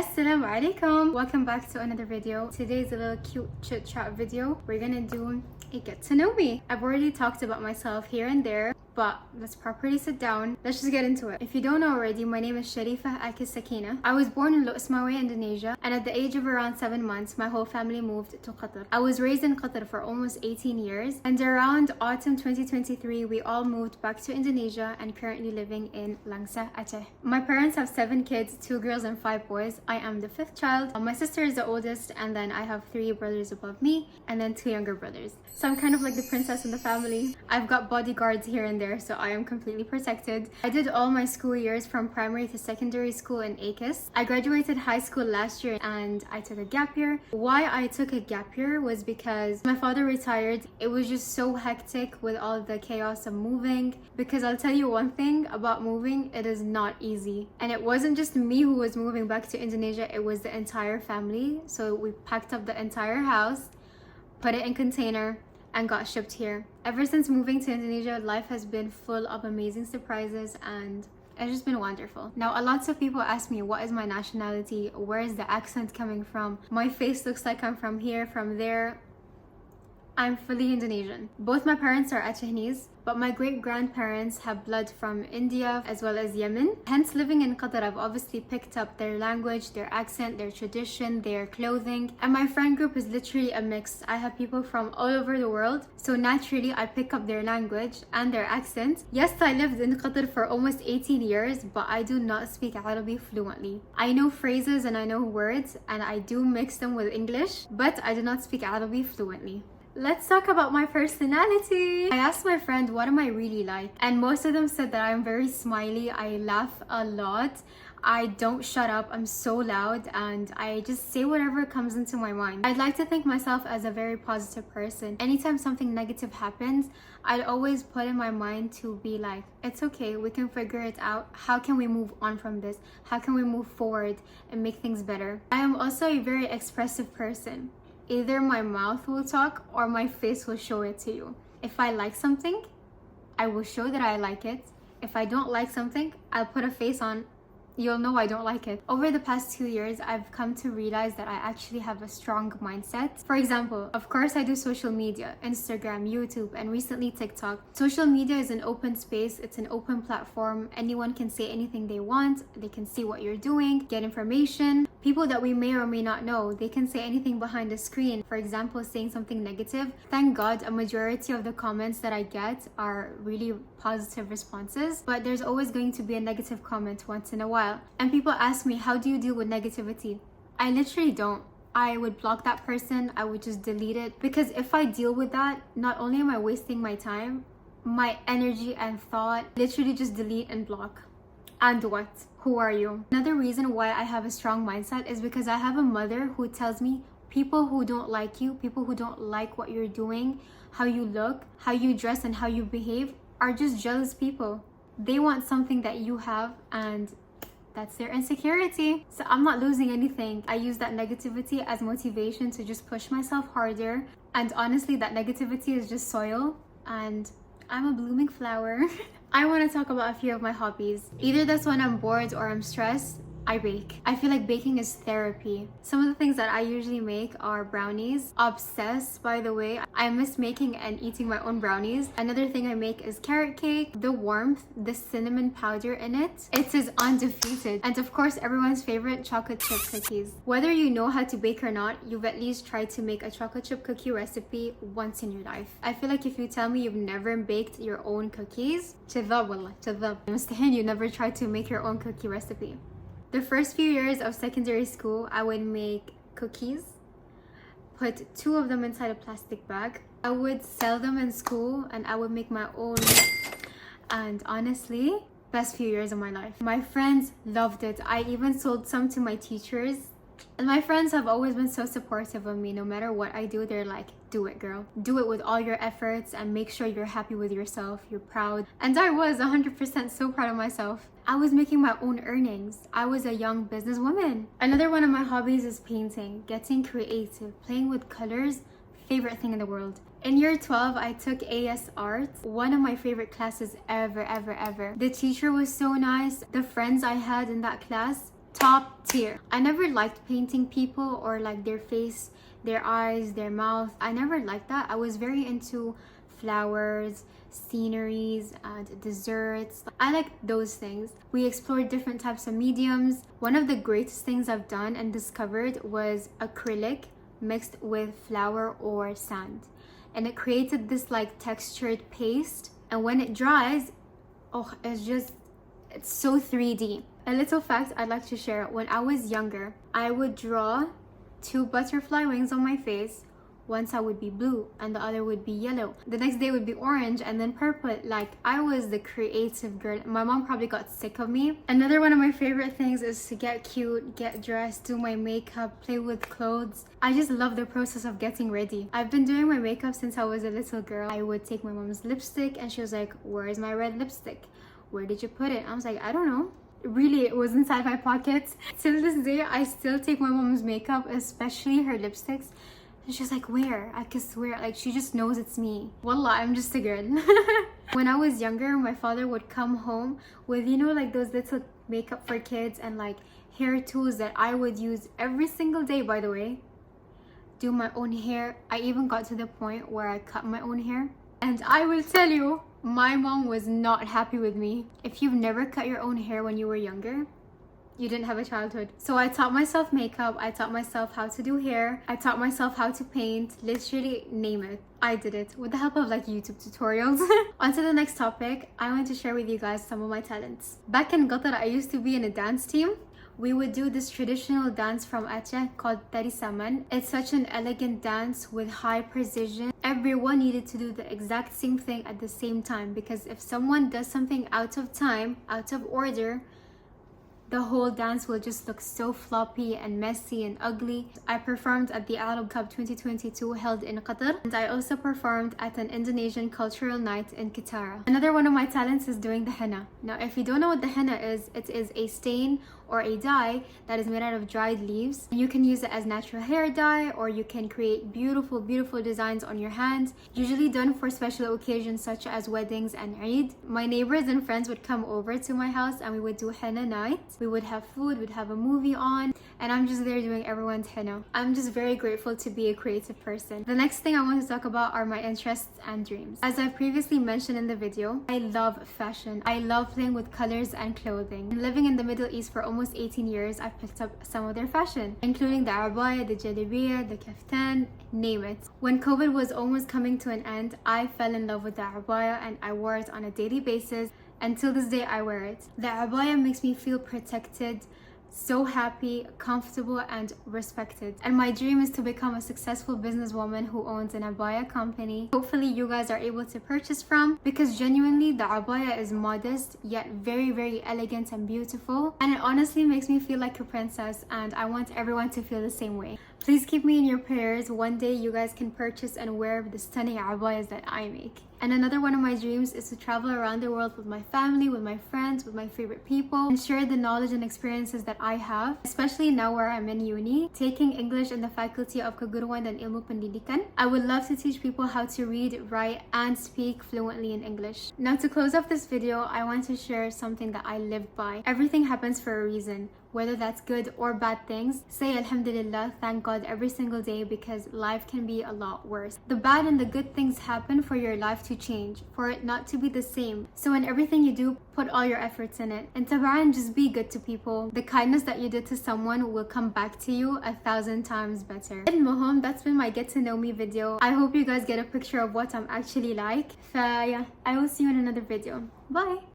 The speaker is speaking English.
Assalamu alaikum. Welcome back to another video. Today's a little cute chit chat video. We're gonna do a get to know me. I've already talked about myself here and there, but let's properly sit down. Let's just get into it. If you don't know already, my name is Syarifah Aqis. I was born in Lu'smawi, Indonesia, and at the age of around 7 months, my whole family moved to Qatar. I was raised in Qatar for almost 18 years, and around autumn 2023, we all moved back to Indonesia and currently living in Langsa, Aceh. My parents have 7 kids, 2 girls and 5 boys. I am the 5th child. My sister is the oldest, and then I have 3 brothers above me, and then 2 younger brothers. So I'm kind of like the princess in the family. I've got bodyguards here and there, so I am completely protected. I did all my school years from primary to secondary school in Aqis. I graduated high school last year and I took a gap year. Why I took a gap year was because my father retired. It was just so hectic with all the chaos of moving. Because I'll tell you one thing about moving, it is not easy. And it wasn't just me who was moving back to Indonesia, it was the entire family. So we packed up the entire house, put it in container, and got shipped here. Ever since moving to Indonesia, life has been full of amazing surprises and it's just been wonderful. Now, a lot of people ask me, what is my nationality? Where is the accent coming from? My face looks like I'm from here, from there. I'm fully Indonesian. Both my parents are Acehese, but my great-grandparents have blood from India as well as Yemen. Hence, living in Qatar, I've obviously picked up their language, their accent, their tradition, their clothing. And my friend group is literally a mix. I have people from all over the world. So naturally, I pick up their language and their accent. Yes, I lived in Qatar for almost 18 years, but I do not speak Arabic fluently. I know phrases and I know words, and I do mix them with English, but I do not speak Arabic fluently. Let's talk about my personality. I asked my friend, what am I really like? And most of them said that I'm very smiley, I laugh a lot, I don't shut up, I'm so loud, and I just say whatever comes into my mind. I'd like to think myself as a very positive person. Anytime something negative happens, I'd always put in my mind to be like, it's okay, we can figure it out. How can we move on from this? How can we move forward and make things better? I am also a very expressive person. Either my mouth will talk or my face will show it to you. If I like something, I will show that I like it. If I don't like something, I'll put a face on. You'll know I don't like it. Over the past 2 years, I've come to realize that I actually have a strong mindset. For example, of course I do social media, Instagram, YouTube, and recently TikTok. Social media is an open space. It's an open platform. Anyone can say anything they want. They can see what you're doing, get information. People that we may or may not know, they can say anything behind the screen. For example, saying something negative. Thank God, a majority of the comments that I get are really positive responses, but there's always going to be a negative comment once in a while. And people ask me, how do you deal with negativity? I literally don't. I would block that person. I would just delete it, because if I deal with that, not only am I wasting my time, my energy and thought, literally just delete and block. And what? Who are you? Another reason why I have a strong mindset is because I have a mother who tells me people who don't like you, people who don't like what you're doing, how you look, how you dress, and how you behave are just jealous people. They want something that you have, and that's their insecurity. So I'm not losing anything. I use that negativity as motivation to just push myself harder. And honestly, that negativity is just soil, and I'm a blooming flower. I want to talk about a few of my hobbies. Either that's when I'm bored or I'm stressed, I bake. I feel like baking is therapy. Some of the things that I usually make are brownies. Obsessed, by the way. I miss making and eating my own brownies. Another thing I make is carrot cake. The warmth, the cinnamon powder in it, it is undefeated. And of course, everyone's favorite, chocolate chip cookies. Whether you know how to bake or not, you've at least tried to make a chocolate chip cookie recipe once in your life. I feel like if you tell me you've never baked your own cookies, كذاب والله كذاب. مستحيل you never tried to make your own cookie recipe. The first few years of secondary school, I would make cookies, put 2 of them inside a plastic bag. I would sell them in school and I would make my own. And honestly, best few years of my life. My friends loved it. I even sold some to my teachers. And my friends have always been so supportive of me. No matter what I do, they're like, do it, girl. Do it with all your efforts and make sure you're happy with yourself. You're proud. And I was 100% so proud of myself. I was making my own earnings. I was a young businesswoman. Another one of my hobbies is painting, getting creative, playing with colors. Favorite thing in the world. In year 12, I took AS Art, one of my favorite classes ever. The teacher was so nice. The friends I had in that class, top tier. I never liked painting people or like their face, their eyes, their mouth. I never liked that. I was very into flowers, sceneries, and desserts. I like those things. We explored different types of mediums. One of the greatest things I've done and discovered was acrylic mixed with flour or sand, and it created this like textured paste, and when it dries, oh, it's so 3D. A little fact I'd like to share: when I was younger, I would draw 2 butterfly wings on my face. Once I would be blue and the other would be yellow. The next day would be orange and then purple. Like, I was the creative girl. My mom probably got sick of me. Another one of my favorite things is to get cute, get dressed, do my makeup, play with clothes. I just love the process of getting ready. I've been doing my makeup since I was a little girl. I would take my mom's lipstick and she was like, "Where is my red lipstick? Where did you put it?" I was like, "I don't know." Really, it was inside my pocket. Till this day, I still take my mom's makeup, especially her lipsticks. And she's like, "Where?" I can swear, like, she just knows it's me. Wallah, I'm just a girl. When I was younger, my father would come home with, you know, like those little makeup for kids and like hair tools that I would use every single day, by the way. Do my own hair. I even got to the point where I cut my own hair. And I will tell you, my mom was not happy with me. If you've never cut your own hair when you were younger, you didn't have a childhood. So I taught myself makeup, I taught myself how to do hair, I taught myself how to paint, literally name it. I did it with the help of like YouTube tutorials. On to the next topic, I want to share with you guys some of my talents. Back in Qatar, I used to be in a dance team. We would do this traditional dance from Aceh called Tari Saman. It's such an elegant dance with high precision. Everyone needed to do the exact same thing at the same time, because if someone does something out of time, out of order, the whole dance will just look so floppy and messy and ugly. I performed at the Arab Cup 2022 held in Qatar, and I also performed at an Indonesian cultural night in Kitara. Another one of my talents is doing the henna. Now, if you don't know what the henna is, it is a stain or a dye that is made out of dried leaves. You can use it as natural hair dye, or you can create beautiful, beautiful designs on your hands, usually done for special occasions such as weddings and Eid. My neighbors and friends would come over to my house and we would do henna night. We would have food, we'd have a movie on, and I'm just there doing everyone's henna. I'm just very grateful to be a creative person. The next thing I want to talk about are my interests and dreams. As I've previously mentioned in the video, I love fashion. I love playing with colors and clothing. Living in the Middle East for almost 18 years, I've picked up some of their fashion, including the abaya, the jalabiyah, the kaftan, name it. When COVID was almost coming to an end, I fell in love with the abaya and I wore it on a daily basis. Until this day, I wear it. The abaya makes me feel protected, so happy, comfortable, and respected. And my dream is to become a successful businesswoman who owns an abaya company. Hopefully you guys are able to purchase from, because genuinely the abaya is modest yet very, very elegant and beautiful, and it honestly makes me feel like a princess, and I want everyone to feel the same way. Please keep me in your prayers. One day you guys can purchase and wear the stunning abayas that I make. And another one of my dreams is to travel around the world with my family, with my friends, with my favorite people, and share the knowledge and experiences that I have, especially now where I'm in uni, taking English in the Faculty of Keguruan dan Ilmu Pendidikan. I would love to teach people how to read, write, and speak fluently in English. Now, to close off this video, I want to share something that I live by. Everything happens for a reason. Whether that's good or bad things, say Alhamdulillah, thank God every single day, because life can be a lot worse. The bad and the good things happen for your life to change, for it not to be the same. So in everything you do, put all your efforts in it. And tabaan, just be good to people. The kindness that you did to someone will come back to you 1,000 times better. And Moham, that's been my get to know me video. I hope you guys get a picture of what I'm actually like. Yeah, I will see you in another video. Bye!